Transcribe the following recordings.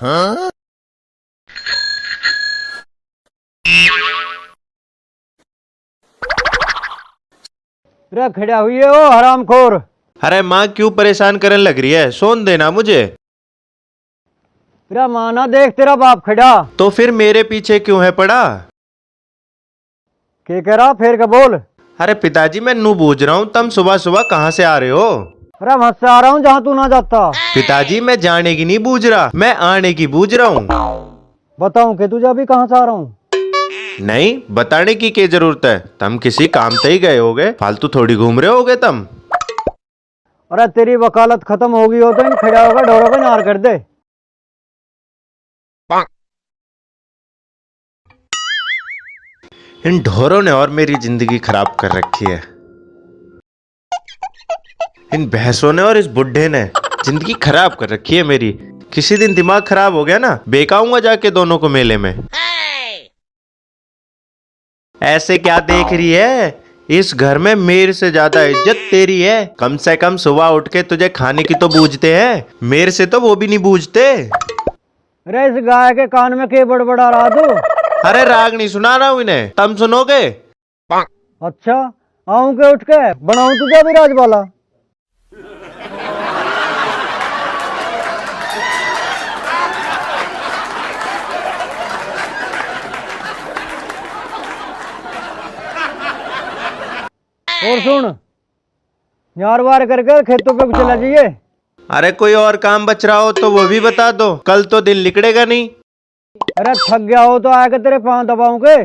हाँ? खड़ा हुई है वो हरामखोर। अरे माँ क्यों परेशान करने लग रही है? सोन देना मुझे। तेरा माना देख, तेरा बाप खड़ा। तो फिर मेरे पीछे क्यों है पड़ा? क्या कह रहा फिर का बोल। अरे पिताजी मैं नू बूझ रहा हूँ, तुम सुबह सुबह कहाँ से आ रहे हो? अरे वहां से आ रहा हूँ जहाँ तू ना जाता। पिताजी मैं जाने की नहीं बूझ रहा, मैं आने की बूझ रहा हूँ। बताऊं कि तुझे अभी कहाँ से आ रहा हूँ? नहीं बताने की क्या जरूरत है, तुम किसी काम से ही गए होगे, फालतू थोड़ी घूम रहे होगे तुम। अरे तेरी वकालत खत्म होगी हो तो इन खड़ा होगा ढोरों को नार कर दे। इन ढोरों ने और मेरी जिंदगी खराब कर रखी है। इन भैंसों ने और इस बुढ़े ने जिंदगी खराब कर रखी है मेरी। किसी दिन दिमाग खराब हो गया ना, बेकाऊंगा जाके दोनों को मेले में। ऐसे क्या देख रही है? इस घर में मेरे से ज्यादा इज्जत तेरी है। कम से कम सुबह उठ के तुझे खाने की तो बूझते हैं, मेरे से तो वो भी नहीं बूझते। अरे इस गाय के कान में के बड़बड़ा रहा तू? अरे राग नहीं सुना रहा हूं इन्हें, तुम सुनोगे? अच्छा आऊं के उठ के बनाऊं तुझे भी राजवाला? और सुन, यार वार करके खेतों पे चला जाइए। अरे कोई और काम बच रहा हो तो वो भी बता दो, कल तो दिन निकलेगा नहीं। अरे थक गया हो तो आके तेरे पांव दबाऊंगे।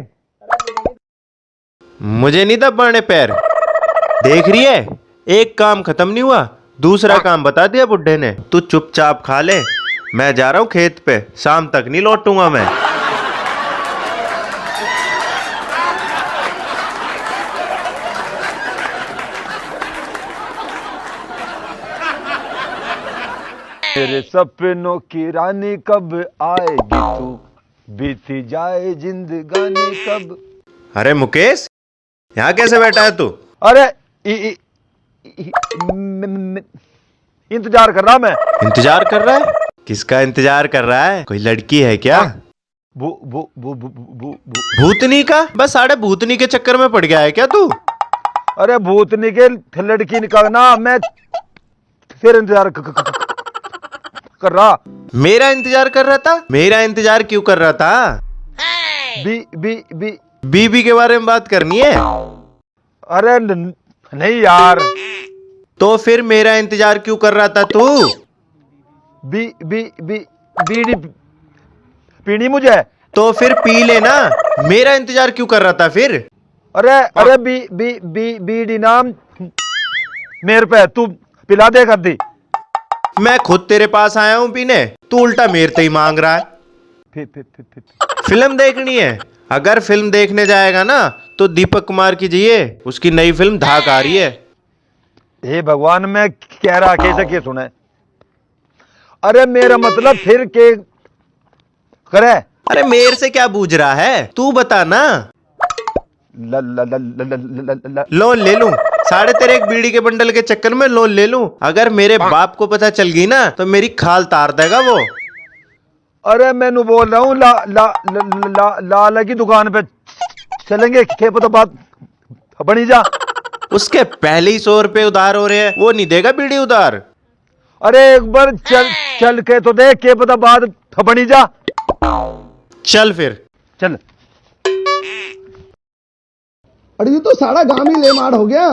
मुझे नहीं दबाने पैर। देख रही है, एक काम खत्म नहीं हुआ, दूसरा काम बता दिया बुड्ढे ने। तू चुपचाप खा ले, मैं जा रहा हूँ खेत पे, शाम तक नहीं लौटूंगा मैं। तेरे सपनों की रानी कब आएगी तू, बीती जाए जिंदगानी कब। अरे मुकेश, यहाँ कैसे बैठा है तू? अरे इंतजार कर रहा मैं। इंतजार कर रहा है? किसका इंतजार कर रहा है? कोई लड़की है क्या? भू भू भू भू भू भू भूतनी का? बस साढ़े भूतनी के चक्कर में पड़ गया है क्या तू? अरे भूतनी के लड़की निकालना, मैं फिर इंतजार कर रहा। मेरा इंतजार कर रहा था? मेरा इंतजार क्यों कर रहा था? बी बी बी बीबी के बारे में बात करनी है? अरे नहीं यार। तो फिर मेरा इंतजार क्यों कर रहा था तू? बी बी बी बीड़ी पीनी मुझे। तो फिर पी लेना, मेरा इंतजार क्यों कर रहा था फिर? अरे अरे बी बी बी बीड़ी नाम मेरे पे, तू पिला दे कर दी। मैं खुद तेरे पास आया हूं पीने, तू उल्टा मेरे से ही मांग रहा है। फिल्म देखनी है? अगर फिल्म देखने जाएगा ना तो दीपक कुमार की जाइए, उसकी नई फिल्म धाक आ रही है। हे भगवान, मैं कह रहा कैसे के सुने। अरे मेरा मतलब फिर के करे। अरे मेरे से क्या बूझ रहा है, तू बता ना। लोन ले लूं? साढ़े तेरे एक बीड़ी के बंडल के चक्कर में लोन ले लूं? अगर मेरे बाप को पता चल गई ना तो मेरी खाल तार देगा वो। अरे मैनू बोल रहा हूँ, लाला की दुकान पे चलेंगे, खेप तो बात बनी जा। उसके पहले ही 100 रुपए उधार हो रहे हैं, वो नहीं देगा बीड़ी उधार। अरे एक बार चल के तो देख, के पता बात बनी जा। चल फिर चल। अरे ये तो सारा गांव ही ले मार हो गया,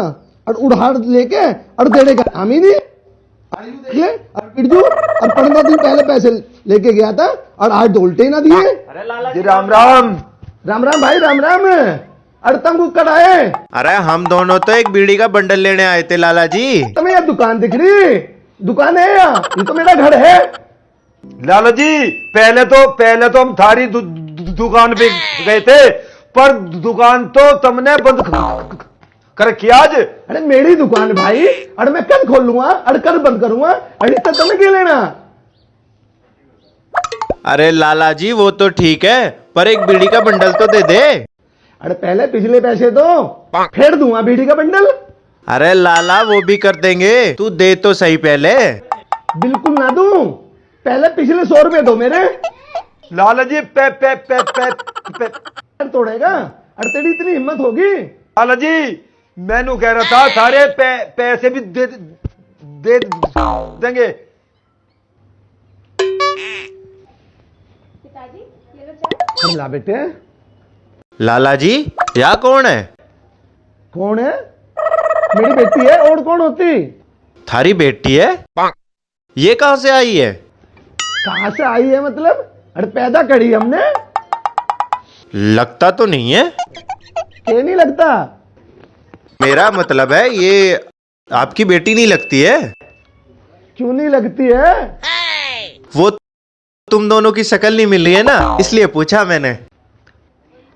और उधार लेके और देने का काम ही नहीं। अरे यू देख ले, और बिरजू और 15 दिन पहले पैसे लेके गया था और आज डोलते ही ना दिए। जी राम राम। राम राम भाई, राम राम। अरे तुम बुक कराए? अरे हम दोनों तो एक बीड़ी का बंडल लेने आए थे लाला जी। तुम्हें यह दुकान दिख रही? दुकान है या ये तो मेरा घर है। लाला जी पहले तो हम थारी दुकान पे गए थे, पर दुकान तो तुमने बंद कर रखी आज। अरे मेरी दुकान भाई, और मैं कल खोल लूंगा और कल बंद करूंगा, अरे तो तुम्हें क्या लेना? अरे लाला जी वो तो ठीक है, पर एक बीड़ी का बंडल तो दे दे। अरे पहले पिछले पैसे दो, फिर दूंगा बीड़ी का बंडल। अरे लाला वो भी कर देंगे, तू दे तो सही पहले। बिल्कुल ना दूं, पहले पिछले 100 रुपए दो मेरे। लाला जी पे पे पे पे पे तोड़ेगा? अरे तेरी इतनी हिम्मत होगी? लाला जी मैनू कह रहा था सारे पैसे भी दे देंगे। अरे ला बेटे। लाला जी या कौन है? कौन है? मेरी बेटी है, और कौन होती? थारी बेटी है? ये कहां से आई है? कहां से आई है मतलब? अरे पैदा करी हमने। लगता तो नहीं है। क्या नहीं लगता? मेरा मतलब है ये आपकी बेटी नहीं लगती है। क्यों नहीं लगती है? वो तुम दोनों की शक्ल नहीं मिल रही है ना, इसलिए पूछा मैंने।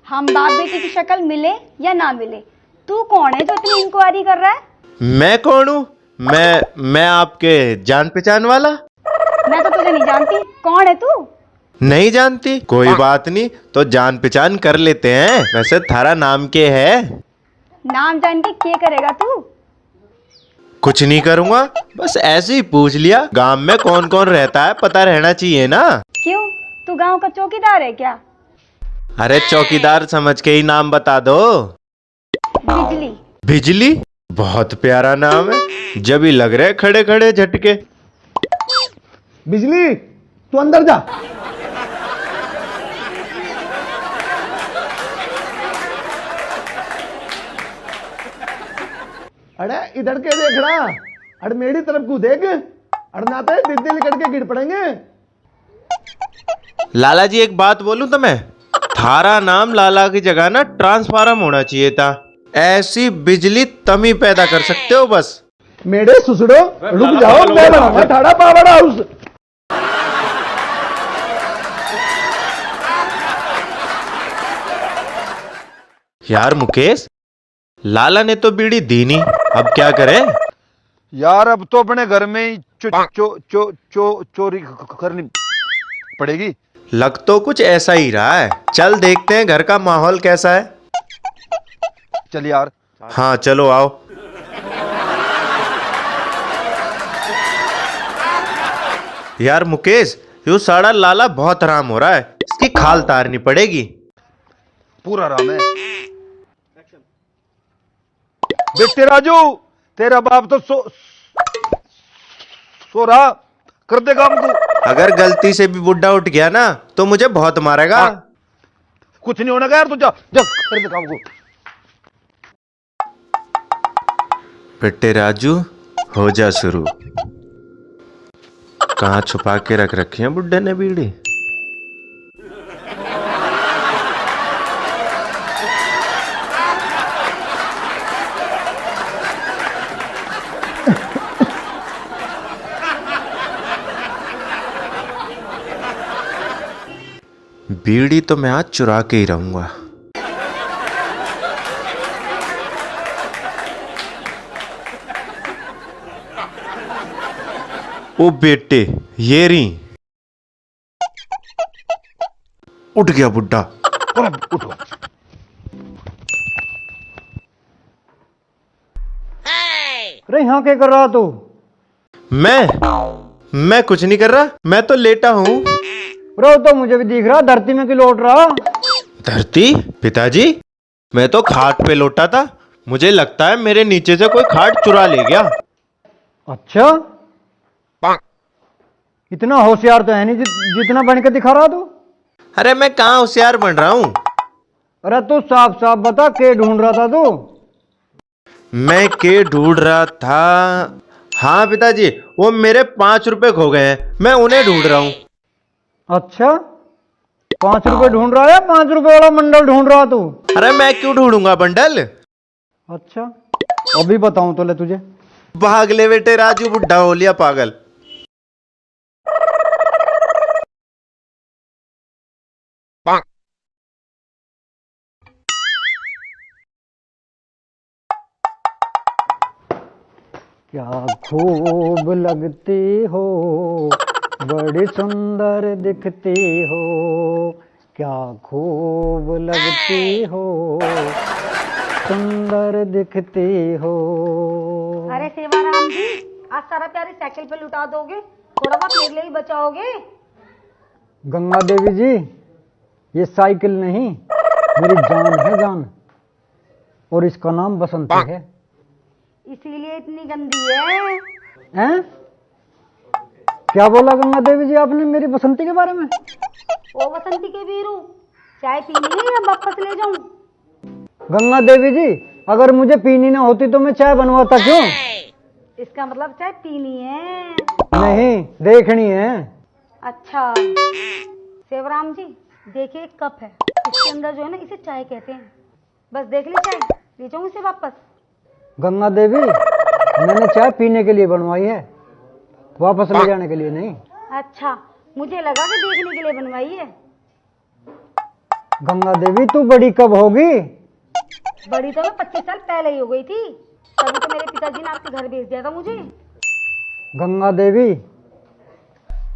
हम बाप बेटी की शक्ल मिले या ना मिले, तू कौन है जो इतनी इंक्वायरी कर रहा है? मैं कौन हूँ? मैं आपके जान पहचान वाला। मैं तो तुझे नहीं जानती, कौन है तू? नहीं जानती? कोई बात नहीं, तो जान पहचान कर लेते हैं। वैसे थारा नाम क्या है? नाम जान के क्या करेगा तू? कुछ नहीं करूंगा, बस ऐसे ही पूछ लिया। गांव में कौन कौन रहता है पता रहना चाहिए ना। क्यों, तू गांव का चौकीदार है क्या? अरे चौकीदार समझ के ही नाम बता दो। बिजली। बिजली? बहुत प्यारा नाम है, जब ही लग रहे खड़े खड़े झटके। बिजली तू अंदर जा। अरे इधर के देख रहा, अरे मेरी तरफ को देख, अरे ना तो दिल निकल के गिर पड़ेंगे। लाला जी एक बात बोलूं तुम्हें, थारा नाम लाला की जगह ना ट्रांसफार्म होना चाहिए था। ऐसी बिजली तुम ही पैदा कर सकते हो बस। मेरे सुसड़ो रुक जाओ, मैं बनाऊंगा थाड़ा पावड़ हाउस। यार मुकेश, लाला ने तो बीड़ी दी नहीं, अब क्या करें? यार अब तो अपने घर में ही चोरी करनी पड़ेगी। लग तो कुछ ऐसा ही रहा है। चल देखते हैं घर का माहौल कैसा है। चल यार। हाँ चलो आओ। यार मुकेश, यू साड़ा लाला बहुत हराम हो रहा है, इसकी खाल तारनी पड़ेगी। पूरा आराम है। बेटे राजू, तेरा बाप तो सो रहा, कर दे काम तू। अगर गलती से भी बुढ़ा उठ गया ना तो मुझे बहुत मारेगा। कुछ नहीं होने का यार, तू जा जा कर दे काम को। बेटे राजू, हो जा शुरू। कहाँ छुपा के रख रखी है बुड्ढे ने बीड़ी? बीड़ी तो मैं आज चुरा के ही रहूंगा। ओ बेटे, ये रही। उठ गया बुड्ढा। उठो। अरे यहाँ क्या कर रहा तू? मैं कुछ नहीं कर रहा, मैं तो लेटा हूं। रो तो मुझे भी दिख रहा, धरती में क्यों लौट रहा? धरती? पिताजी, मैं तो खाट पे लौटा था। मुझे लगता है मेरे नीचे से कोई खाट चुरा ले गया। अच्छा, इतना होशियार तो है नहीं जितना बन के दिखा रहा तू। अरे मैं कहाँ होशियार बन रहा हूँ? अरे तू साफ साफ बता, के ढूंढ रहा था तू? मैं के ढूंढ रहा था? हाँ पिताजी, वो मेरे 5 रुपए खो गए हैं, मैं उन्हें ढूंढ रहा हूँ। अच्छा, 5 रुपए ढूंढ रहा है? 5 रुपए वाला मंडल ढूंढ रहा तू? अरे मैं क्यों ढूंढूंगा बंडल? अच्छा, अभी बताऊं तो ले तुझे। भाग ले बेटे राजू, बुढ़ा हो लिया पागल। क्या खूब लगती हो, बड़ी सुंदर दिखती हो, क्या खूब लगती हो, सुंदर दिखती हो। अरे सेवाराम जी, आज सारा प्यारे साइकिल पे लुटा दोगे, थोड़ा बहुत मेरे लिए ही बचाओगे? गंगा देवी जी, ये साइकिल नहीं, मेरी जान है जान, और इसका नाम बसंती है। इसीलिए इतनी गंदी है। हैं? क्या बोला गंगा देवी जी आपने मेरी बसंती के बारे में? ओ बसंती के वीरू, चाय पीनी है या वापस ले जाऊं? गंगा देवी जी, अगर मुझे पीनी ना होती तो मैं चाय बनवाता क्यों? इसका मतलब चाय पीनी है? नहीं, देखनी है। अच्छा सेवराम जी, देखिए एक कप है, इसके अंदर जो है ना, इसे चाय कहते हैं। बस देख ले चाय, ले जाऊं इसे वापस? गंगा देवी, मैंने चाय पीने के लिए बनवाई है, वापस ले जाने के लिए नहीं। अच्छा, मुझे लगा कि देखने के लिए बनवाई है। गंगा देवी, तू बड़ी कब होगी? बड़ी तो मैं 25 साल पहले ही हो गई थी, तभी तो मेरे पिताजी ने आपके घर भेज दिया था मुझे। गंगा देवी,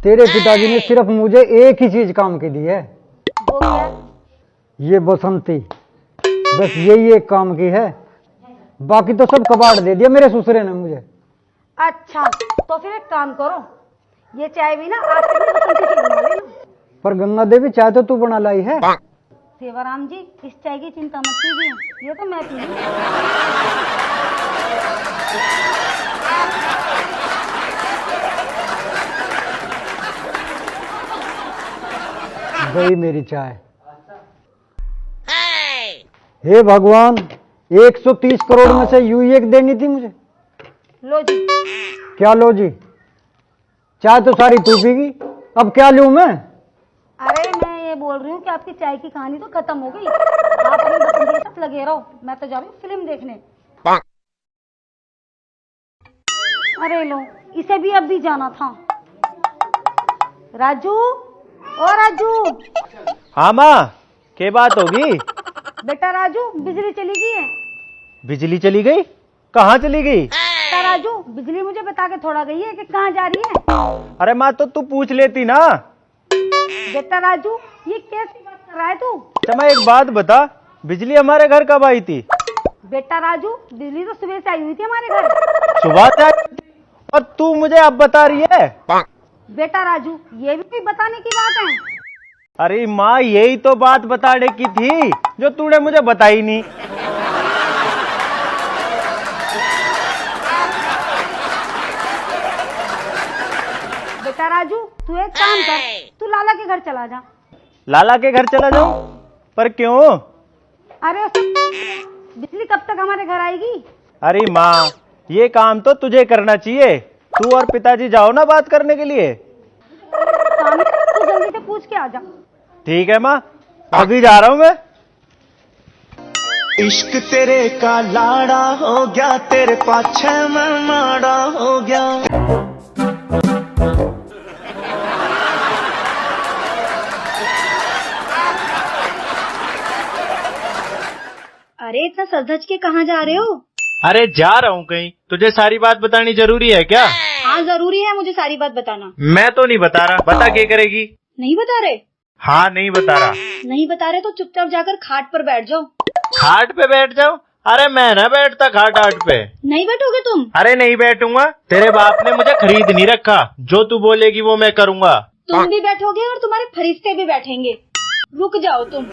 तेरे पिताजी ने सिर्फ मुझे एक ही चीज काम की दी है, वो क्या? ये बसंती, बस यही एक काम की है, बाकी तो सब कबाड़ दे दिया मेरे ससुरे ने मुझे। अच्छा, तो फिर एक काम करो, ये चाय भी ना आज से भी बसंती से बनवा लेना। पर गंगा देवी, चाय तो तू बना लाई है। सेवाराम जी, इस चाय की चिंता मत कीजिए, ये तो मैं पी लूं। गई मेरी चाय। हे भगवान, 130 करोड़ में से यूं ही एक देनी थी मुझे। लो जी। क्या लो जी? चाय तो सारी तू पीगी, अब क्या लूं मैं? अरे मैं ये बोल रही हूँ कि आपकी चाय की कहानी तो खत्म हो गई, आप अपनी बसंती के साथ लगे रहो, मैं तो जा रही हूँ फिल्म देखने। अरे लो, इसे भी अब भी जाना था। राजू, ओ राजू। हाँ माँ, क्या बात होगी? बेटा राजू, बिजली चली गई है। बिजली चली गई? कहाँ चली गई? बेटा राजू, बिजली मुझे बता के थोड़ा गई है कि कहाँ जा रही है। अरे माँ, तो तू पूछ लेती ना। बेटा राजू, ये कैसी बात कर रहा है तू? चमा एक बात बता, बिजली हमारे घर कब आई थी? बेटा राजू, बिजली तो सुबह से आई हुई थी हमारे घर। सुबह से आई थी? और तू मुझे अब बता रही है? बेटा राजू, ये भी कोई बताने की बात है? अरे माँ, यही तो बात बताने की थी जो तूने मुझे बताई नहीं। बेटा राजू, तू एक काम कर, तू लाला के घर चला जा। लाला के घर चला जाऊं? पर क्यों? अरे बिजली कब तक हमारे घर आएगी? अरे माँ, ये काम तो तुझे करना चाहिए, तू और पिताजी जाओ ना बात करने के लिए। स्वामी, तू जल्दी से पूछ के आ जा। ठीक है माँ, अभी जा रहा हूँ मैं। इश्क तेरे का लाड़ा हो गया, तेरे पाछे मैं माड़ा हो गया। अरे इतना सज धज के कहाँ जा रहे हो? अरे जा रहा हूँ कहीं, तुझे सारी बात बतानी जरूरी है क्या? हाँ जरूरी है मुझे सारी बात बताना। मैं तो नहीं बता रहा, बता क्या करेगी? नहीं बता रहे? हाँ, नहीं बता रहा। नहीं बता रहे तो चुपचाप जाकर खाट पर बैठ जाओ। खाट पे बैठ जाओ? अरे मैं ना बैठता खाट आट पे। नहीं बैठोगे तुम? अरे नहीं बैठूंगा, तेरे बाप ने मुझे खरीद नहीं रखा, जो तू बोलेगी वो मैं करूँगा। तुम भी बैठोगे और तुम्हारे फरिश्ते भी बैठेंगे, रुक जाओ तुम।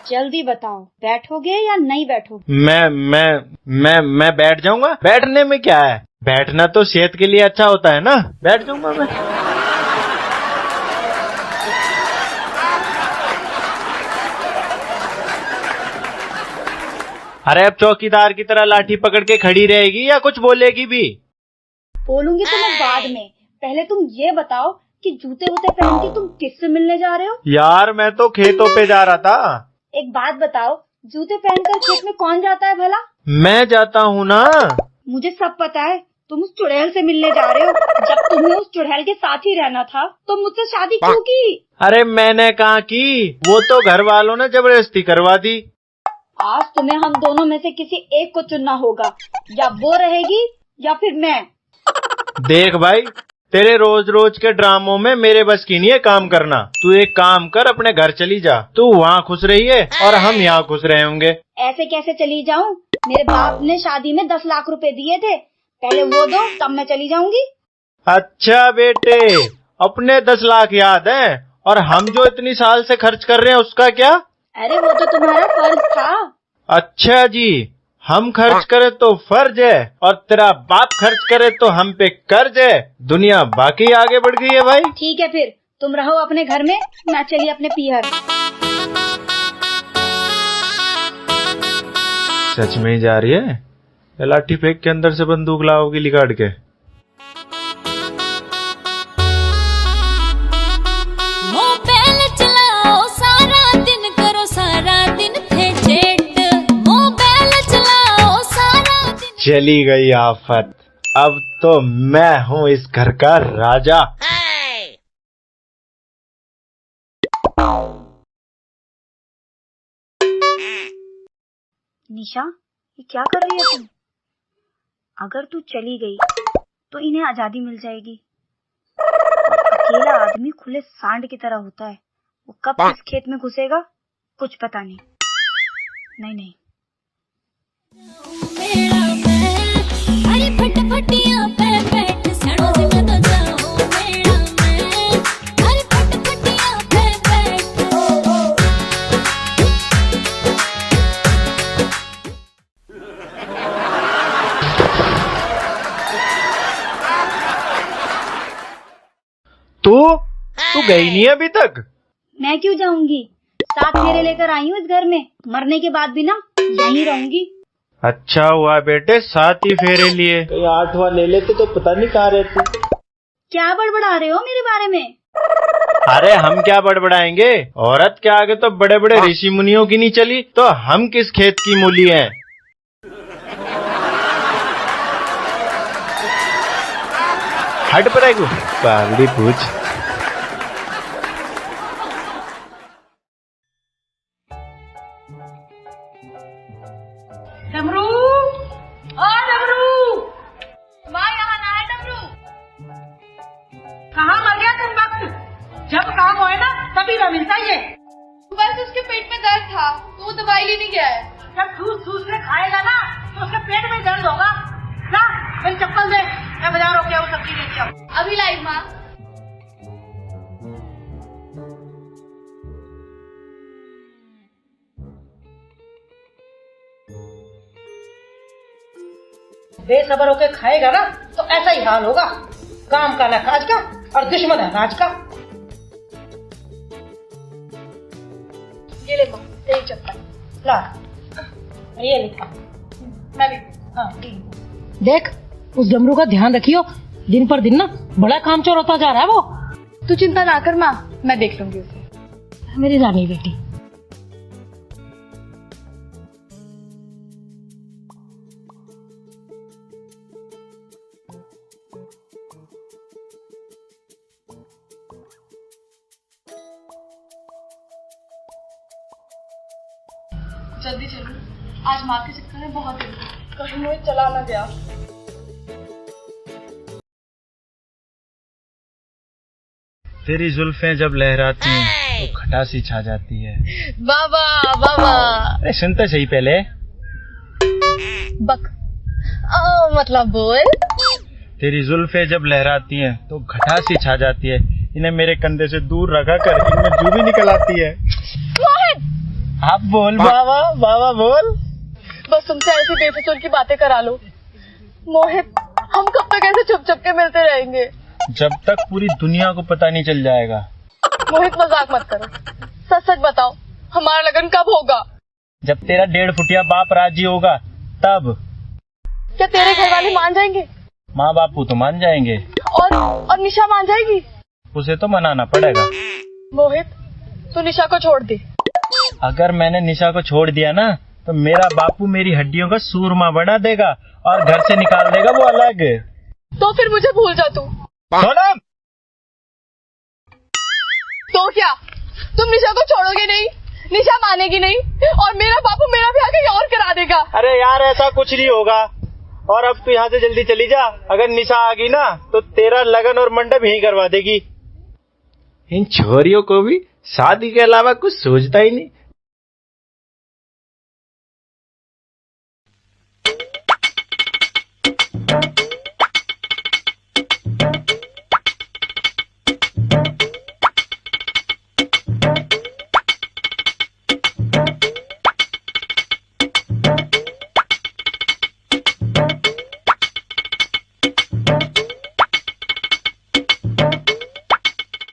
जल्दी बताओ, बैठोगे या नहीं बैठोगे? मैं बैठ जाऊंगा। बैठने में क्या है, बैठना तो सेहत के लिए अच्छा होता है ना, बैठ जाऊंगा मैं। अरे अब चौकीदार की तरह लाठी पकड़ के खड़ी रहेगी या कुछ बोलेगी भी? बोलूंगी तो मैं बाद में, पहले तुम ये बताओ कि जूते वूते पहन के तुम किससे मिलने जा रहे हो? यार मैं तो खेतों पे जा रहा था। एक बात बताओ, जूते पहनकर खेत में कौन जाता है भला? मैं जाता हूँ ना। मुझे सब पता है, तुम उस चुड़ैल से मिलने जा रहे हो। जब तुम्हें उस चुड़ैल के साथ ही रहना था तो मुझसे शादी क्यों की? अरे मैंने कहाँ की, वो तो घर वालों ने जबरदस्ती करवा दी। आज तुम्हें हम दोनों में से किसी एक को चुनना होगा, या वो रहेगी या फिर मैं। देख भाई, तेरे रोज रोज के ड्रामों में मेरे बस की नहीं है काम करना। तू एक काम कर, अपने घर चली जा। तू वहाँ खुश रही है और हम यहाँ खुश रहे होंगे। ऐसे कैसे चली जाऊं? मेरे बाप ने शादी में 10 लाख रुपए दिए थे, पहले वो दो तब मैं चली जाऊंगी। अच्छा बेटे, अपने 10 लाख याद है, और हम जो इतनी साल से खर्च कर रहे हैं उसका क्या? अरे वो तो तुम्हारा फर्ज था। अच्छा जी, हम खर्च करें तो फर्ज है और तेरा बाप खर्च करे तो हम पे कर्ज है। दुनिया बाकी आगे बढ़ गई है भाई। ठीक है फिर तुम रहो अपने घर में, मैं चली अपने पीहर। सच में ही जा रही है? या लाठी फेंक के अंदर से बंदूक लाओगी लिगाड़ के? मोबाइल चलाओ सारा दिन, करो सारा दिन थे चेट। मोबाइल चलाओ सारा दिन। चली गई आफत, अब तो मैं हूँ इस घर का राजा। निशा, ये क्या कर रही है तुम? अगर तू चली गई तो इन्हें आजादी मिल जाएगी। अकेला आदमी खुले सांड की तरह होता है, वो कब किस खेत में घुसेगा कुछ पता नहीं। नहीं मेरा मैं अरे फटफटियां पे बैठ सड़ो से मैं तो जाऊं। मेरा मैं अरे फटफटियां पे बैठ। तू गई नहीं अभी तक? मैं क्यों जाऊंगी, 7 फेरे लेकर आई हूँ इस घर में, मरने के बाद भी ना यहीं रहूंगी। अच्छा हुआ बेटे 7 ही फेरे लिए, कहीं 8वां ले लेते तो पता नहीं कहाँ रहती। क्या बड़बड़ा रहे हो मेरे बारे में? अरे हम क्या बड़बड़ाएंगे, औरत के आगे तो बड़े बड़े ऋषि मुनियों की नहीं चली, तो हम किस खेत की मूली हैं? हट पर पागड़ी पूछ। डमरू, ओ डमरू, माँ यहाँ ना है डमरू। कहाँ मर गया तुम वक्त? जब काम होए ना तभी ना मिलता ये। बस उसके पेट में दर्द था तो वो दवाई लेने गया है। जब ठूस ठूस के खाएगा ना तो उसके पेट में दर्द होगा ना। मेरी चप्पल दे, मैं बाजार होके वो सब्जी लेके आऊँ। अभी लाई माँ। बेसबर होके खाएगा ना तो ऐसा ही हाल होगा। काम का ना काज का और दुश्मन है राज का। ये ले माँ तेरी चप्पल। ला ये लिखा। मैं भी। हाँ ठीक। देख उस डमरू का ध्यान रखियो, दिन पर दिन ना बड़ा कामचोर होता जा रहा है वो। तू चिंता ना कर माँ, मैं देख लूंगी उसे। मेरी रानी बेटी। जल्दी चलो, आज माँ के चक्कर में बहुत दिन कहीं मुझे चला ना गया। तेरी जुल्फें जब लहराती हैं तो खटासी छा जाती है। बाबा बाबा। अरे सुनते सही पहले। बक मतलब बोल। तेरी जुल्फें जब लहराती हैं तो खटासी छा जाती है। इन्हें मेरे कंधे से दूर रखा कर, इनमें जू भी निकल आती है। आप बोल बाबा, बाबा बोल। बस तुमसे ऐसी बेफिजूल की बातें करा लो। मोहित, हम कब तक ऐसे छुप छुप के मिलते रहेंगे? जब तक पूरी दुनिया को पता नहीं चल जाएगा। मोहित मजाक मत करो, सच सच बताओ, हमारा लगन कब होगा? जब तेरा 1.5 फुटिया बाप राजी होगा तब। क्या तेरे घर वाले मान जाएंगे? माँ बापू तो मान जाएंगे। और निशा मान जाएगी? उसे तो मनाना पड़ेगा। मोहित, तू निशा को छोड़ दे। अगर मैंने निशा को छोड़ दिया ना तो मेरा बापू मेरी हड्डियों का सूरमा बना देगा और घर से निकाल देगा वो अलग। तो फिर मुझे भूल जा तू। सोनम! तो क्या तुम निशा को छोड़ोगे नहीं? निशा मानेगी नहीं और मेरा बापू मेरा ब्याह कहीं और करा देगा। अरे यार ऐसा कुछ नहीं होगा। और अब तू यहाँ से जल्दी चली जा। अगर निशा आ गई ना तो तेरा लगन और मंडप यहीं करवा देगी। इन छोरियों को भी शादी के अलावा कुछ सोचता ही नहीं।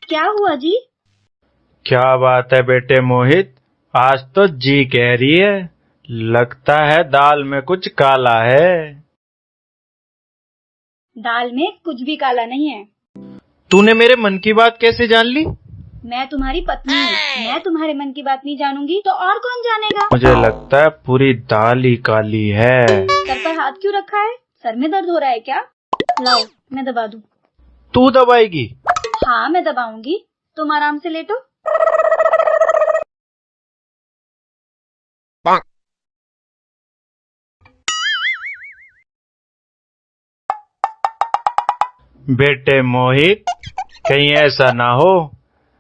क्या हुआ जी? क्या बात है बेटे मोहित, आज तो जी कह रही है। लगता है दाल में कुछ काला है। दाल में कुछ भी काला नहीं है। तूने मेरे मन की बात कैसे जान ली? मैं तुम्हारी पत्नी हूँ। मैं तुम्हारे मन की बात नहीं जानूंगी तो और कौन जानेगा? मुझे लगता है पूरी दाल ही काली है। सर पर हाथ क्यों रखा है? सर में दर्द हो रहा है क्या? लाओ मैं दबा दूं। तू दबाएगी? हाँ मैं दबाऊंगी, तुम आराम से लेटो। बेटे मोहित, कहीं ऐसा ना हो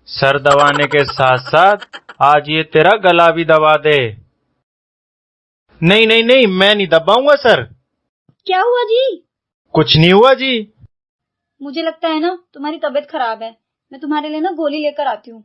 सर दबाने के साथ साथ आज ये तेरा गला भी दबा दे। नहीं नहीं नहीं, मैं नहीं दबाऊंगा सर। क्या हुआ जी? कुछ नहीं हुआ जी। मुझे लगता है ना तुम्हारी तबीयत खराब है। मैं तुम्हारे लिए ना गोली लेकर आती हूँ।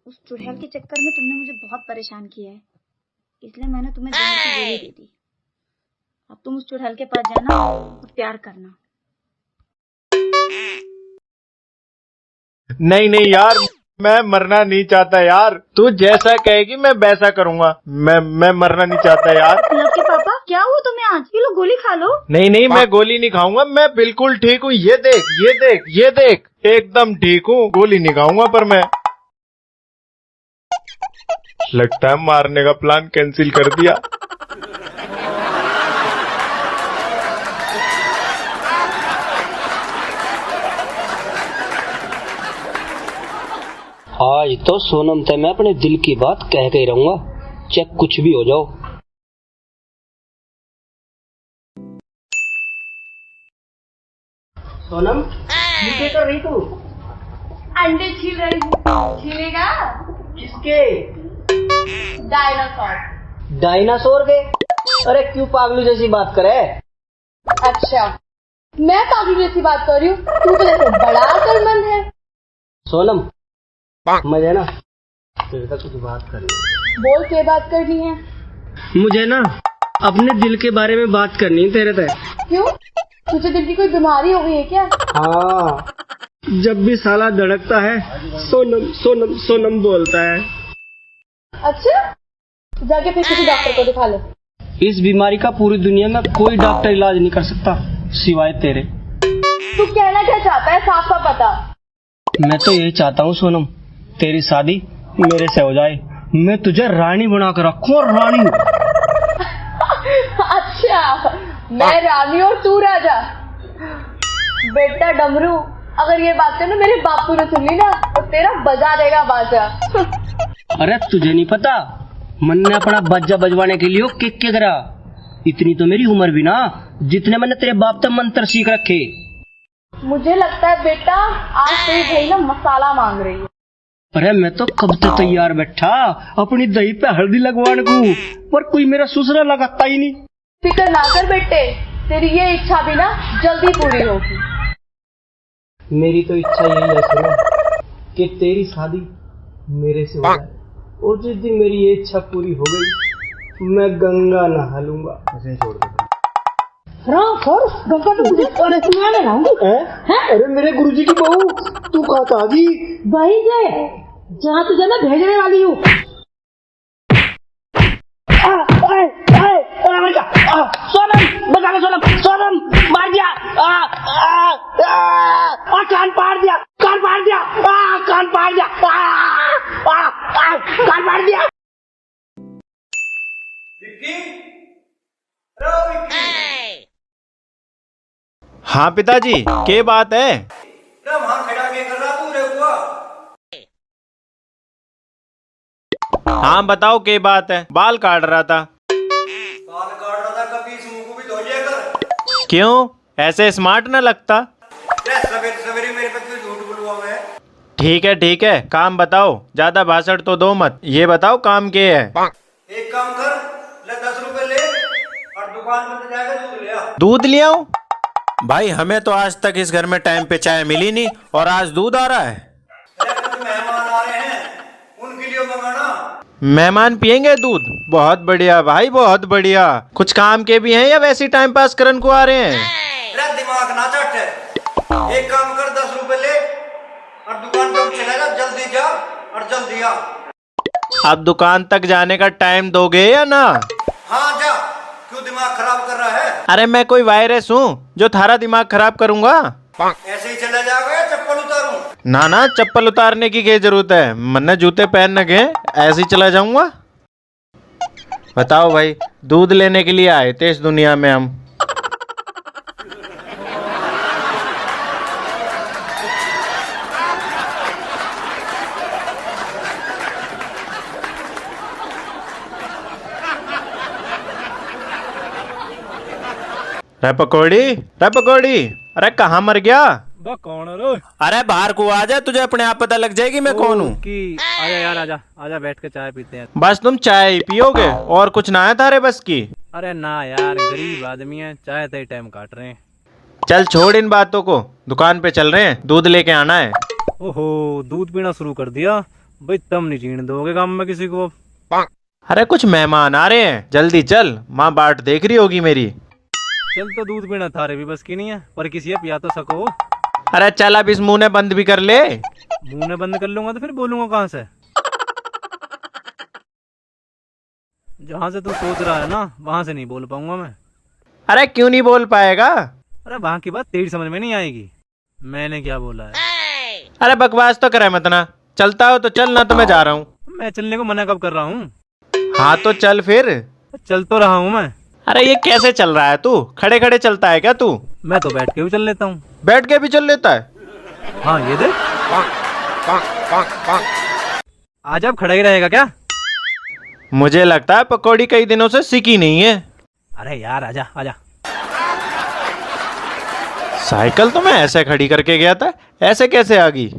उस चुड़ैल के चक्कर में तुमने मुझे बहुत परेशान किया है, इसलिए मैंने तुम्हें जहर की गोली दे दी। अब तुम उस चुड़ैल के पास जाना और प्यार करना। नहीं नहीं यार, मैं मरना नहीं चाहता यार। तू जैसा कहेगी मैं वैसा करूंगा। मैं मरना नहीं चाहता यार। लव के पापा, क्या हुआ तुम्हें आज? ये लो गोली खा लो। नहीं नहीं, मैं गोली नहीं खाऊंगा। मैं बिल्कुल ठीक हूँ। ये देख ये देख ये देख, एकदम ठीक हूँ। गोली नहीं खाऊंगा पर मैं। लगता है मारने का प्लान कैंसिल कर दिया। आज तो सोनम से मैं अपने दिल की बात कह के ही रहूंगा, चाहे कुछ भी हो जाओ। सोनम, ये क्या कर रही तू? अंडे छील रही हूँ। छीलेगा? किसके? डायनासोर। डायनासोर के? अरे क्यों पागलू जैसी बात करे? अच्छा, मैं पागलू जैसी बात कर रही हूँ? तू तो जैसे बड़ा अक्लमंद है। सोनम, मुझे ना तेरे से कुछ बात करनी है। बोल, क्या बात करनी है? मुझे ना अपने दिल के बारे में बात करनी है तेरे से। क्यों? तुझे दिल की कोई बीमारी हो गई है क्या? हाँ, जब भी साला धड़कता है सोनम सोनम सोनम बोलता है। अच्छा, जाके फिर किसी डॉक्टर को दिखा ले। इस बीमारी का पूरी दुनिया में कोई डॉक्टर इलाज नहीं कर सकता सिवाय तेरे। तू कहना क्या चाहता है, साफ साफ बता। मैं तो यही चाहता हूँ सोनम, तेरी शादी मेरे से हो जाए। मैं तुझे रानी बना कर रखूँ, और रानी। अच्छा, मैं रानी और तू राजा। बेटा डमरू, अगर ये बातें ना मेरे बापू ने सुन ली ना तो तेरा बजा देगा बाजा। अरे तुझे नहीं पता, मन ने अपना बाजा बजवाने के लिए किक के करा। इतनी तो मेरी उम्र भी ना जितने मैंने तेरे बाप से मंत्र सीख रखे। मुझे लगता है बेटा आज तेरी भाई ना मसाला मांग रही है। अरे मैं तो कब से तैयार बैठा अपनी दही पे हल्दी लगवाने को, पर कोई मेरा सुसरा लगाता ही नहीं। फिक्र ना कर बेटे, तेरी ये इच्छा भी ना जल्दी पूरी होगी। मेरी तो इच्छा यही है सुनो कि तेरी शादी मेरे से हो जाए, और जिस दिन मेरी ये इच्छा पूरी हो गई मैं गंगा नहा लूंगा। गंगा तो मुझे सुनाने लाऊंगी। अरे मेरे गुरुजी की बहू, तू कहाँ था जी? वही है जहाँ तुझे मैं भेजने वाली हूँ। सोनम बचा ले, सोनम सोनम मार दिया। कान फाड़ दिया, कान फाड़ दिया, कान फाड़ दिया, कान फाड़ दिया। हाँ पिताजी, क्या बात है? हाँ बताओ क्या बात है? बाल काट रहा था। कभी इस मुंह को भी धो लिया कर। क्यों, ऐसे स्मार्ट ना लगता? सवेरे सवेरे मेरे पे क्यों झूठ बोलूंगा मैं? ठीक है, काम बताओ, ज्यादा भाषण तो दो मत। ये बताओ काम क्या है? एक काम कर, ले 10 रुपए ले और दुकान पर जाकर दूध ले आ। दूध ले आऊं? भाई हमें तो आज तक इस घर में टाइम पे चाय मिली नहीं और आज दूध आ रहा है। अरे कुछ मेहमान आ रहे हैं, उनके लिए मंगाना। मेहमान पियेंगे दूध? बहुत बढ़िया भाई, बहुत बढ़िया। कुछ काम के भी हैं या वैसे ही टाइम पास करने को आ रहे हैं? तेरा दिमाग ना चट है। एक काम कर, 10 रुपए ले और दुकान पर चला जा, जल्दी जा और जल्दी आ। अब दुकान तक जाने का टाइम दोगे या ना? हाँ जा, क्यों दिमाग खराब कर रहा है? अरे मैं कोई वायरस हूँ जो थारा दिमाग खराब करूंगा? ऐसे ही चला जाओगे या चप्पल उतारूं? ना चप्पल उतारने की क्या जरूरत है, मन्ने जूते पहन के ऐसे ही चला जाऊंगा। बताओ भाई, दूध लेने के लिए आए थे इस दुनिया में हम। रे पकौड़ी, अरे कहाँ मर गया? कौन है रो? अरे बाहर को आ जा, तुझे अपने आप पता लग जाएगी मैं कौन हूँ। आजा यार, आजा बैठ के चाय पीते हैं। बस तुम चाय ही पियोगे और कुछ ना है तारे बस की? अरे ना यार, गरीब आदमी है, चाय तय टाइम काट रहे हैं। चल छोड़ इन बातों को, दुकान पे चल रहे हैं, दूध लेके आना है। ओहो, दूध पीना शुरू कर दिया भाई, तुम नहीं जीने दोगे काम में किसी को। अरे कुछ मेहमान आ रहे हैं, जल्दी चल, माँ बाट देख रही होगी मेरी। चल तो दूध पीना थारे भी बस की नहीं है, पर किसी है पिया तो सको। अरे चल अब इस मुंह ने बंद भी कर ले। मुंह ने बंद कर लूंगा तो फिर बोलूंगा कहाँ से? जहाँ से तू सोच रहा है ना, वहां से नहीं बोल पाऊंगा मैं। अरे क्यों नहीं बोल पाएगा? अरे वहां की बात तेरी समझ में नहीं आएगी। मैंने क्या बोला है? अरे बकवास तो करे मत ना, चलता हो तो चल, ना तो मैं जा रहा हूँ। मैं चलने को मना कब कर रहा हूँ? हाँ तो चल फिर। चल तो रहा हूँ मैं। अरे ये कैसे चल रहा है तू? खड़े खड़े चलता है क्या तू? मैं तो बैठ के भी चल लेता हूँ। बैठ के भी चल लेता है? हाँ ये देख। आज अब खड़ा ही रहेगा क्या? मुझे लगता है पकौड़ी कई दिनों से सीखी नहीं है। अरे यार आजा आजा। साइकिल तो मैं ऐसे खड़ी करके गया था, ऐसे कैसे आ गई?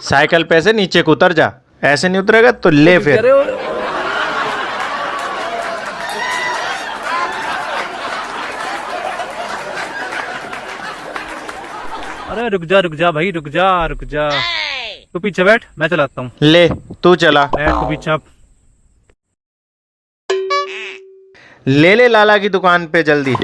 साइकिल पे से नीचे को उतर जा, ऐसे नहीं उतरेगा तो ले फिर। अरे रुक जा भाई, रुक जा। तू पीछे बैठ, मैं चलाता हूँ। ले तू चला। बैठ तू पीछे। ले लाला की दुकान पे जल्दी।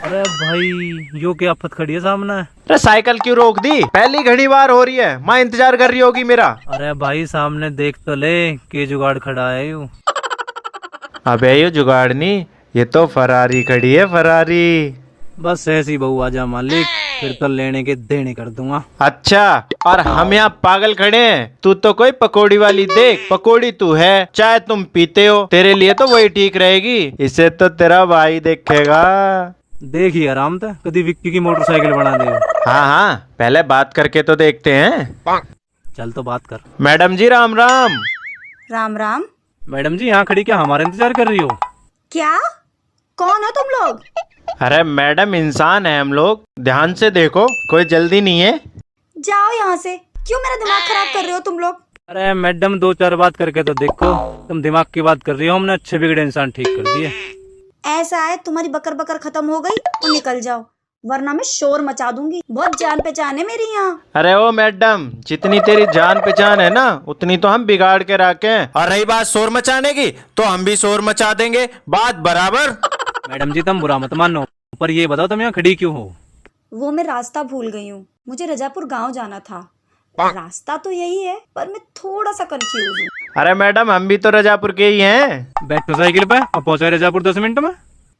अरे भाई, यो क्या आफत खड़ी है सामने? अरे साइकिल क्यों रोक दी? पहली घड़ी बार हो रही है, माँ इंतजार कर रही होगी मेरा। अरे भाई सामने देख तो ले, के जुगाड़ खड़ा है यू। अबे ये जुगाड़ नहीं, ये तो फरारी खड़ी है, फरारी। बस ऐसी बहू आजा मालिक, फिर तो लेने के देने कर दूंगा। अच्छा, और हम यहाँ पागल खड़े हैं, तू तो कोई पकौड़ी वाली देख। पकौड़ी तू है, चाय तुम पीते हो, तेरे लिए तो वही ठीक रहेगी, इसे तो तेरा भाई देखेगा। देखिए आराम था, कभी विक्की की मोटरसाइकिल बना दे। हाँ, पहले बात करके तो देखते हैं। चल तो बात कर। मैडम जी राम राम। राम राम। मैडम जी यहाँ खड़ी क्या हमारा इंतजार कर रही हो? क्या? कौन हो तुम लोग? अरे मैडम, इंसान है हम लोग, ध्यान से देखो, कोई जल्दी नहीं है। जाओ यहाँ से, क्यों मेरा दिमाग खराब कर रहे हो तुम लोग? अरे मैडम, 2-4 बात करके तो देखो, तुम दिमाग की बात कर रही हो, हमने अच्छे बिगड़े इंसान ठीक कर दिए। ऐसा है, तुम्हारी बकर बकर खत्म हो गई तो निकल जाओ, वरना मैं शोर मचा दूंगी। बहुत जान पहचान है मेरी यहाँ। अरे ओ मैडम, जितनी तेरी जान पहचान है ना, उतनी तो हम बिगाड़ के रखे। और रही बात शोर मचाने की, तो हम भी शोर मचा देंगे, बात बराबर। मैडम जी तुम बुरा मत मानो, पर ये बताओ तुम यहाँ खड़ी क्यों हो? वो मैं रास्ता भूल गई हूँ, मुझे रजापुर गांव जाना था। रास्ता तो यही है, पर मैं थोड़ा सा कंफ्यूज हूँ। अरे मैडम हम भी तो रजापुर के ही हैं। बैठो साइकिल पे और पहुंचा रजापुर 10 मिनट में।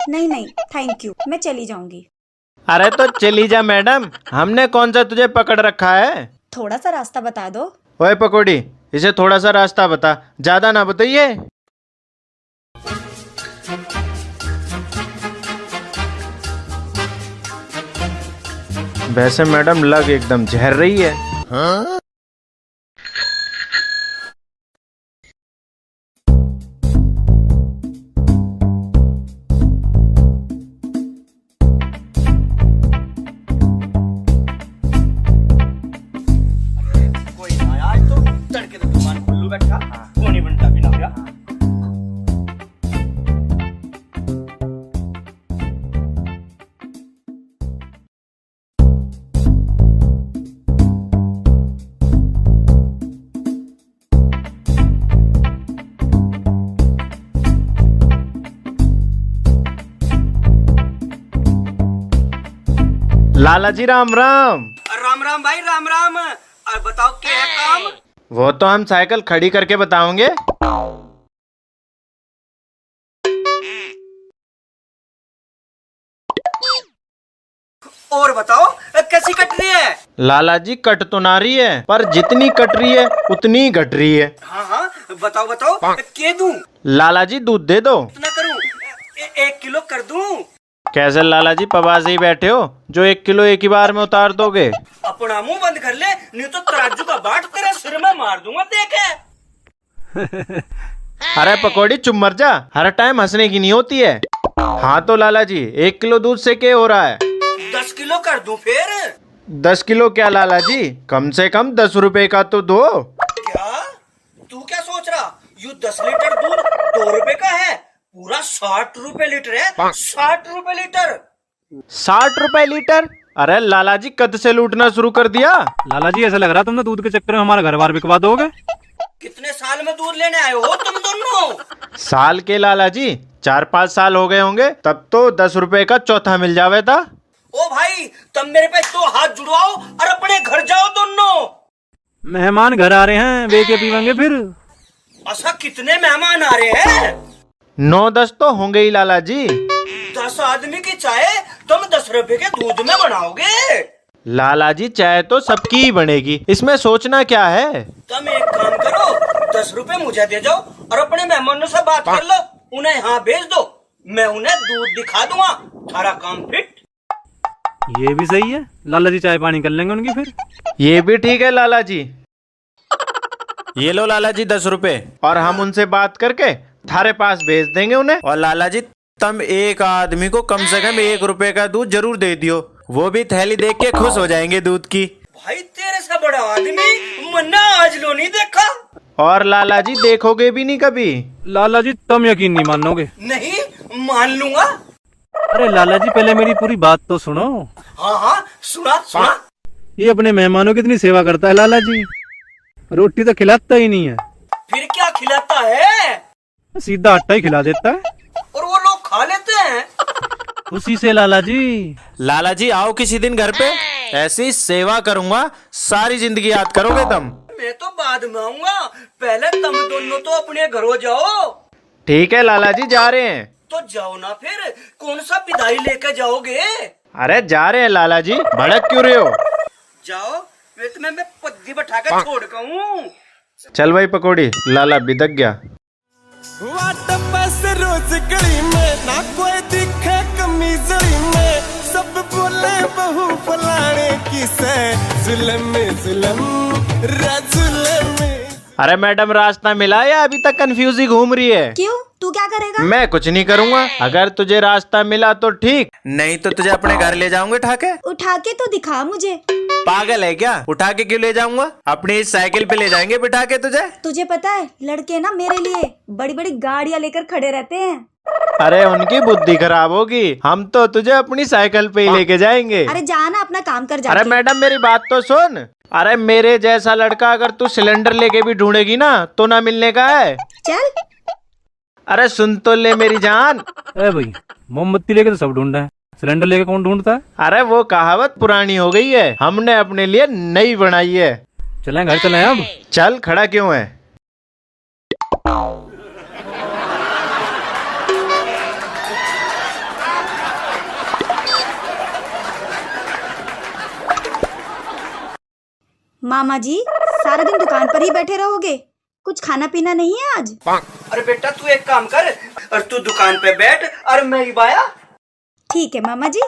नहीं नहीं थैंक यू, मैं चली जाऊंगी। अरे तो चली जा मैडम, हमने कौन सा तुझे पकड़ रखा है। थोड़ा सा रास्ता बता दो। ओए पकोड़ी, इसे थोड़ा सा रास्ता बता, ज्यादा ना बताइए। वैसे मैडम लग एकदम झेर रही है। हाँ? कोई ना आज तो तड़के तो दुकान खुल्लू बैठा वो नहीं बनता बिना क्या। लाला जी राम राम। राम राम भाई राम राम। बताओ क्या है काम। वो तो हम साइकिल खड़ी करके बताओगे। और बताओ कैसी कट रही है। लाला जी कट तो ना रही है, पर जितनी कट रही है उतनी घट रही है। हाँ हाँ बताओ बताओ के दूं। लाला जी दूध दे दो। कितना करूं। 1 किलो कर दूं। कैसे लाला जी पवासे ही बैठे हो जो 1 किलो एक ही बार में उतार दोगे। अपना मुंह बंद कर ले, नहीं तो तराजू का बाट तेरे सिर में मार दूंगा देखे। अरे पकौड़ी चुप मर जा, हर टाइम हंसने की नहीं होती है। हाँ तो लाला जी 1 किलो दूध से क्या हो रहा है। 10 किलो कर दूं फिर। 10 किलो क्या लाला जी, कम से कम 10 रुपए का तो दो। क्या तू क्या सोच रहा, यू 10 लीटर दूध 2 रुपए का है, पूरा 60 रुपए लीटर है। 60 रुपए लीटर। 60 रुपए लीटर। अरे लाला जी कद से लूटना शुरू कर दिया। लाला जी ऐसा लग रहा तुमने दूध के चक्कर में हमारा घर बार बिकवा दोगे। कितने साल में दूध लेने आए हो तुम दोनों। साल के लाला जी 4-5 साल हो गए होंगे, तब तो 10 रुपए का चौथा मिल जावे था। ओ भाई तुम मेरे पे 2 हाथ जुड़वाओ और अपने घर जाओ दोनों। मेहमान घर आ रहे हैं, वे के पीवेंगे फिर। ऐसा कितने मेहमान आ रहे हैं। 9-10 तो होंगे ही लाला जी। 10 आदमी की चाय तुम 10 रुपए के दूध में बनाओगे। लाला जी चाय तो सबकी ही बनेगी, इसमें सोचना क्या है। तुम एक काम करो, 10 रुपए मुझे दे जाओ और अपने मेहमानों से बात कर लो, उन्हें यहाँ भेज दो, मैं उन्हें दूध दिखा दूंगा, सारा काम फिट। ये भी सही है, लाला जी चाय पानी कर लेंगे उनकी फिर। ये भी ठीक है लाला जी। ये लो लाला जी 10 रुपए, और हम उनसे बात करके थारे पास भेज देंगे उन्हें। और लाला जी तुम एक आदमी को कम से कम 1 रुपए का दूध जरूर दे दियो, वो भी थैली देख के खुश हो जाएंगे दूध की। भाई तेरे से बड़ा आदमी मन्ना आज लो नहीं देखा। और लाला जी देखोगे भी नहीं कभी। लाला जी तुम यकीन नहीं मानोगे। नहीं मान लूंगा। अरे लाला जी पहले मेरी पूरी बात तो सुनो। हाँ हाँ सुना सुना। ये अपने मेहमानों की इतनी सेवा करता है लाला जी, रोटी तो खिलाता ही नहीं है। फिर क्या खिलाता है। सीधा आटा ही खिला देता है, और वो लोग खा लेते हैं उसी से। लाला जी लाला जी आओ किसी दिन घर पे, ऐसी सेवा करूंगा सारी जिंदगी याद करोगे तुम। मैं तो बाद में आऊंगा, पहले तुम दोनों तो अपने घरों जाओ। ठीक है लाला जी जा रहे हैं। तो जाओ ना फिर, कौन सा विदाई लेकर जाओगे। अरे जा रहे हैं लाला जी, भड़क क्यों रहे हो। जाओ, मैं तुम्हें पद्दी बैठा कर छोड़ कर हूँ। चल भाई पकौड़ी, लाला बिदक गया। रोज गली में ना कोई दिखे कमीजड़ी में, सब बोले बहू फलाने की से जुल्म अरे मैडम रास्ता मिला या अभी तक कंफ्यूज ही घूम रही है। क्यों, तू क्या करेगा। मैं कुछ नहीं करूँगा, अगर तुझे रास्ता मिला तो ठीक, नहीं तो तुझे अपने घर ले जाऊंगे उठा के। उठा के तो दिखा मुझे। पागल है क्या, उठा के क्यों ले जाऊंगा, अपनी इस साइकिल पे ले जाएंगे बिठा के तुझे। तुझे पता है लड़के ना मेरे लिए बड़ी बड़ी गाड़ियाँ लेकर खड़े रहते हैं। अरे उनकी बुद्धि खराब होगी, हम तो तुझे अपनी साइकिल पे ही लेके जाएंगे। अरे जाना अपना काम कर जा। अरे मैडम मेरी बात तो सुन। अरे मेरे जैसा लड़का अगर तू सिलेंडर लेके भी ढूंढेगी ना तो ना मिलने का है। चल। अरे सुन तो ले मेरी जान। अरे भाई मोमबत्ती लेके तो सब ढूंढा है, सिलेंडर लेके कौन ढूंढता है। अरे वो कहावत पुरानी हो गई है, हमने अपने लिए नई बनाई है। चलें घर चलें अब। चल खड़ा क्यों है। मामा जी सारा दिन दुकान पर ही बैठे रहोगे? कुछ खाना पीना नहीं है आज? अरे बेटा तू एक काम कर, और तू दुकान पे बैठ और मैं ही बाया। ठीक है मामा जी।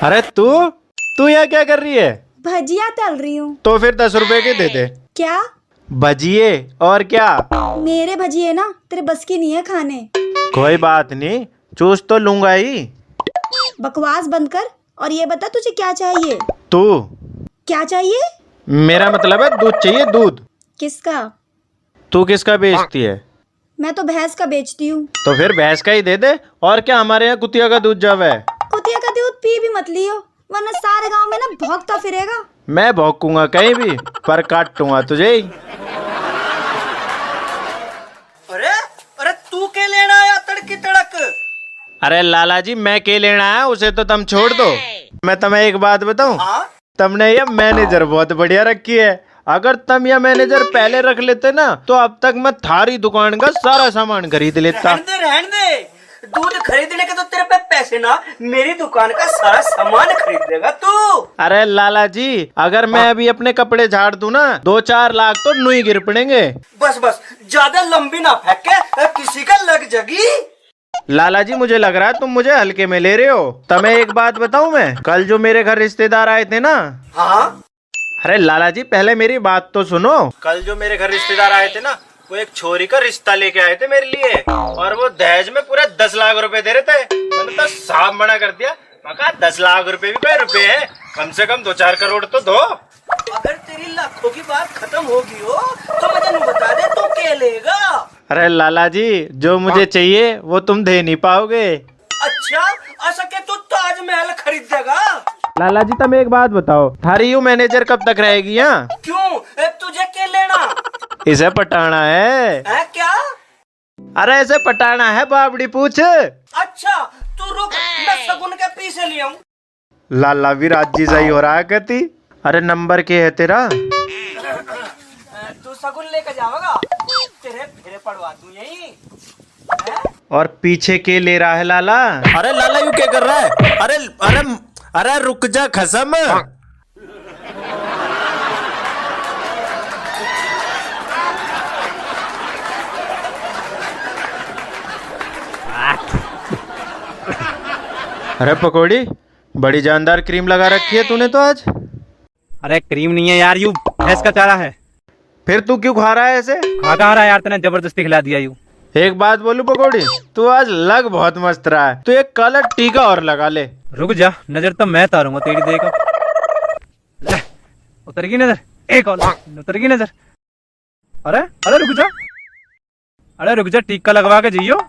अरे तू यहाँ क्या कर रही है? भजिया तल रही हूँ। तो फिर 10 रुपए के दे दे। क्या? भजिए और क्या? मेरे भजिए ना तेरे बस की नहीं है खाने। कोई बात नहीं, चूस तो लूंगा ही। बकवास बंद कर और ये बता तुझे क्या चाहिए? तू क्या चाहिए? मेरा मतलब है दूध चाहिए, दूध। किसका? तू किसका बेचती है? मैं तो भैंस का बेचती हूँ। तो फिर भैंस का ही दे दे। और क्या, हमारे यहाँ कुतिया का दूध जब है। कुतिया का दूध पी भी मत लियो वरना सारे गांव में ना भौंकता फिरेगा। मैं भौंकूंगा कहीं भी, पर काटूंगा तुझे ही। अरे अरे तू के लेना आया तड़की तड़क? अरे लाला जी, मैं के लेना है उसे तो तुम छोड़ दो। मैं तुम्हें एक बात बताऊं, तुमने ये मैनेजर बहुत बढ़िया रखी है। अगर तुम यह मैनेजर पहले रख लेते ना तो अब तक मैं थारी दुकान का सारा सामान खरीद लेता। रहने दे। दूध खरीदने के तो तेरे पे पैसे ना, मेरी दुकान का सारा सामान खरीद देगा तू। अरे लाला जी, अगर मैं अभी अपने कपड़े झाड़ दूं ना 2-4 लाख तो नुई गिर पड़ेंगे। बस बस ज्यादा लंबी ना फेंके, किसी का लग जगी। लाला जी, मुझे लग रहा है तुम मुझे हल्के में ले रहे हो। तुम्हें एक बात बताऊं, मैं कल जो मेरे घर रिश्तेदार आए थे ना। हाँ? अरे लाला जी, पहले मेरी बात तो सुनो। कल जो मेरे घर रिश्तेदार आए थे ना, वो एक छोरी का रिश्ता लेके आए थे मेरे लिए, और वो दहेज में पूरा 10 लाख रुपए दे रहे थे। मैंने तो साफ मना कर दिया। मैं कहा 10 लाख रुपए भी कोई रुपए हैं, कम से कम 2-4 करोड़ तो दो। अगर तेरी लाखों की बात खत्म होगी हो तो मुझे नहीं बता दे तू क्या लेगा। अरे लाला जी, जो मुझे चाहिए वो तुम दे नहीं पाओगे। अच्छा, ऐसा क्या तू ताजमहल खरीद देगा? लाला जी, तुम एक बात बताओ, थारी यू मैनेजर कब तक रहेगी यहाँ? क्यों, तुझे क्या लेना? इसे पटाना है। क्या? अरे इसे पटाना है, बाबड़ी पूछ। अच्छा तू रुक, मैं सगुन के पीछे ले आऊं। लाला भी राजी सही हो रहा है कहती। अरे नंबर क्या है तेरा? तू सगुन लेकर जाओगा, तेरे फेरे पड़वा दूं यही। और पीछे के ले रहा है लाला? अरे लाला यू क्या कर रहा है? अरे अरे अरे रुक जा खसम। अरे पकौड़ी, बड़ी जानदार क्रीम लगा रखी है तूने तो आज। अरे क्रीम नहीं है यार, यू भैंस का चारा है। फिर तू क्यों खा रहा है ऐसे? खा रहा है यार, तूने जबरदस्ती खिला दिया यू। एक बात बोलूं पकौड़ी, तू आज लग बहुत मस्त रहा है। तू एक काला टीका और लगा ले। रुक जा, नजर तो मैं तारूंगा तेरी। देखो उतर गई नजर, एक और उतर गई नजर। अरे अरे रुक जा, अरे रुक जा, टीका लगवा के जाइयो।